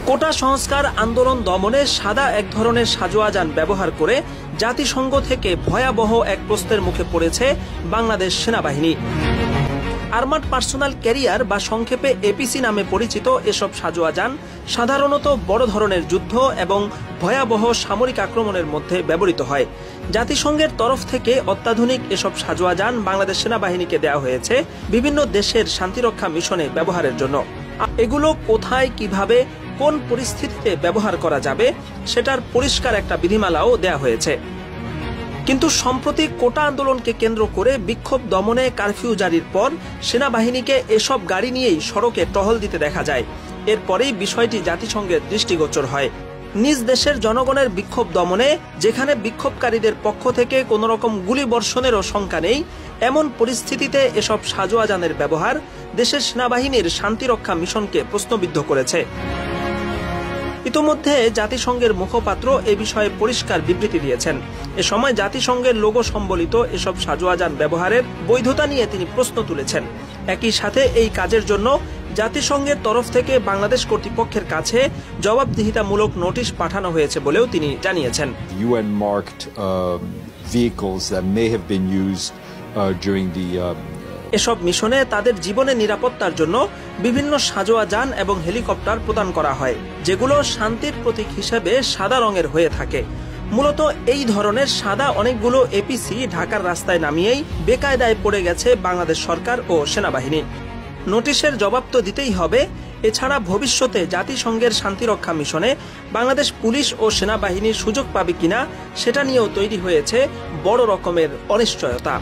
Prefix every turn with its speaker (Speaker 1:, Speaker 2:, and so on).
Speaker 1: কোটা সংস্কার আন্দোলন দমনে সাদা এক ধরনের সাজোয়া যান ব্যবহার করে জাতিসংঘ থেকে ভয়াবহ এক প্রশ্নের মুখে পড়েছে বাংলাদেশ সেনাবাহিনী। আর্মাড পার্সোনাল ক্যারিয়ার বা সংক্ষেপে এপিসি নামে পরিচিত এসব সাজোয়া যান সাধারণত বড় ধরনের যুদ্ধ এবং ভয়াবহ সামরিক আক্রমণের মধ্যে ব্যবহৃত হয়। জাতিসংঘের তরফ থেকে অত্যাধুনিক এসব সাজোয়া যান বাংলাদেশ সেনাবাহিনীকে দেওয়া হয়েছে বিভিন্ন দেশের শান্তিরক্ষা মিশনে ব্যবহারের জন্য। এগুলো কোথায়, কিভাবে, কোন পরিস্থিতিতে ব্যবহার করা যাবে সেটার পরিষ্কার একটা বিধিমালাও দেয়া হয়েছে। কিন্তু সম্প্রতি কোটা আন্দোলনকে কেন্দ্র করে বিক্ষোভ দমনে কারফিউ জারির পর সেনাবাহিনীকে এসব গাড়ি নিয়েই সড়কে টহল দিতে দেখা যায়। এরপরেই বিষয়টি জাতিসংঘের দৃষ্টিগোচর হয়। নিজ দেশের জনগণের বিক্ষোভ দমনে যেখানে বিক্ষোভকারীদের পক্ষ থেকে কোনো রকম গুলিবর্ষণেরও শঙ্কা নেই, এমন পরিস্থিতিতে এসব সাজোয়া যানের ব্যবহার দেশের সেনাবাহিনীর শান্তিরক্ষা মিশনকে প্রশ্নবিদ্ধ করেছে। ইতোমধ্যে জাতিসংঘের মুখপাত্র এ বিষয়ে পরিষ্কার বিবৃতি দিয়েছেন। এ সময় জাতিসংঘের লোগো সম্বলিত এসব সাজোয়া যান ব্যবহারের বৈধতা নিয়ে তিনি প্রশ্ন তুলেছেন। একই সাথে এই কাজের জন্য জাতিসংঘের তরফ থেকে বাংলাদেশ কর্তৃপক্ষের কাছে জবাবদিহিতামূলক নোটিশ পাঠানো হয়েছে বলেও তিনি জানিয়েছেন।
Speaker 2: UN marked vehicles that may have been used during the
Speaker 1: এসব মিশনে তাদের জীবনের নিরাপত্তার জন্য বিভিন্ন সাজোয়া যান এবং হেলিকপ্টার প্রদান করা হয়, যেগুলো শান্তির প্রতীক হিসেবে সাদা রঙের হয়ে থাকে। মূলত এই ধরনের সাদা অনেকগুলো এপিসি ঢাকার রাস্তায় নামিয়েই বেকায়দায় পড়ে গেছে বাংলাদেশ সরকার ও সেনাবাহিনী। নোটিশের জবাব তো দিতেই হবে। এছাড়া ভবিষ্যতে জাতিসংঘের শান্তিরক্ষা মিশনে বাংলাদেশ পুলিশ ও সেনাবাহিনীর সুযোগ পাবে কিনা সেটা নিয়েও তৈরি হয়েছে বড় রকমের অনিশ্চয়তা।